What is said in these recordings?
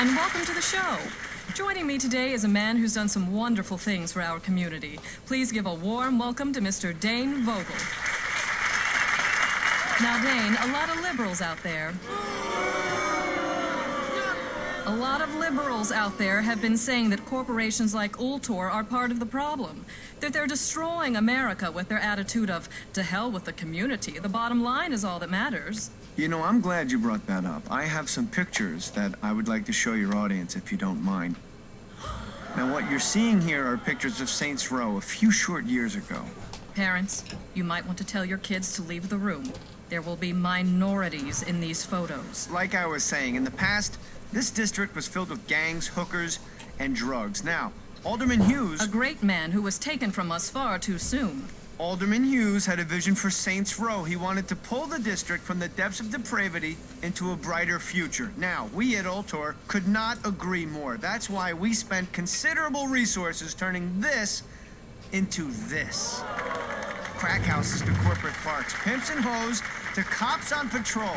and welcome to the show. Joining me today is a man who's done some wonderful things for our community. Please give a warm welcome to Mr. Dane Vogel. Now, Dane, a lot of liberals out there have been saying that corporations like Ultor are part of the problem, that they're destroying America with their attitude of, to hell with the community. The bottom line is all that matters. You know, I'm glad you brought that up. I have some pictures that I would like to show your audience, if you don't mind. Now, what you're seeing here are pictures of Saints Row a few short years ago. Parents, you might want to tell your kids to leave the room. There will be minorities in these photos. Like I was saying, in the past, this district was filled with gangs, hookers, and drugs. Now, Alderman Hughes... A great man who was taken from us far too soon. Alderman Hughes had a vision for Saints Row. He wanted to pull the district from the depths of depravity into a brighter future. Now, we at Ultor could not agree more. That's why we spent considerable resources turning this into this. Crack houses to corporate parks, pimps and hoes to cops on patrol.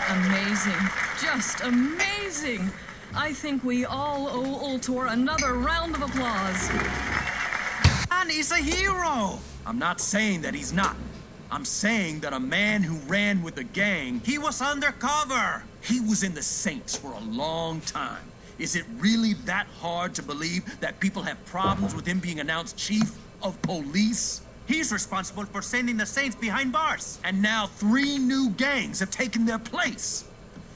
Amazing. Just amazing. I think we all owe Ultor another round of applause. Man, he's a hero. I'm not saying that he's not. I'm saying that a man who ran with a gang, he was undercover. He was in the Saints for a long time. Is it really that hard to believe that people have problems with him being announced chief of police? He's responsible for sending the Saints behind bars. And now 3 new gangs have taken their place.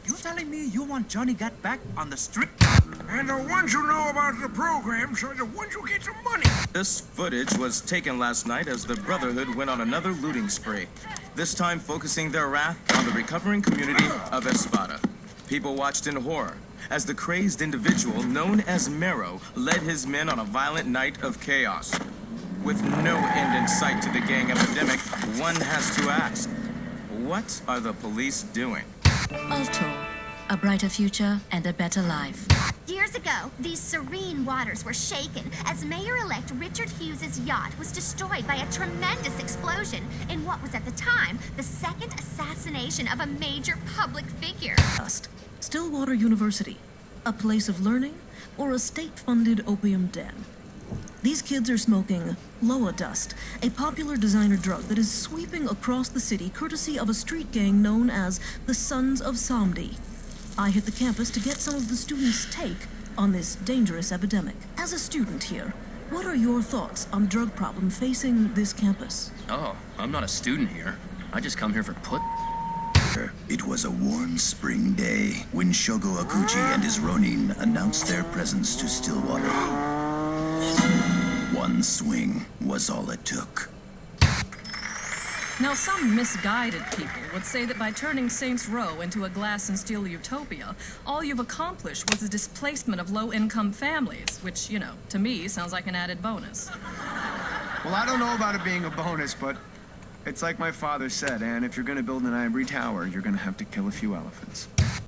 You telling me you want Johnny Got back on the street? And the ones who know about the programs are the ones who get some money. This footage was taken last night as the Brotherhood went on another looting spree, this time focusing their wrath on the recovering community of Espada. People watched in horror as the crazed individual known as Mero led his men on a violent night of chaos. With no end in sight to the gang epidemic, one has to ask, what are the police doing? Ultor, a brighter future and a better life. Years ago, these serene waters were shaken as Mayor-elect Richard Hughes' yacht was destroyed by a tremendous explosion in what was at the time the second assassination of a major public figure. Stillwater University, a place of learning or a state-funded opium den? These kids are smoking Loa Dust, a popular designer drug that is sweeping across the city courtesy of a street gang known as the Sons of Samdi. I hit the campus to get some of the students' take on this dangerous epidemic. As a student here, what are your thoughts on the drug problem facing this campus? Oh, I'm not a student here. I just come here for put. It was a warm spring day when Shogo Akuji and his Ronin announced their presence to Stillwater. One swing was all it took. Now, some misguided people would say that by turning Saints Row into a glass and steel utopia, all you've accomplished was the displacement of low-income families, which, you know, to me sounds like an added bonus. Well, I don't know about it being a bonus, but it's like my father said, and if you're going to build an ivory tower, you're going to have to kill a few elephants.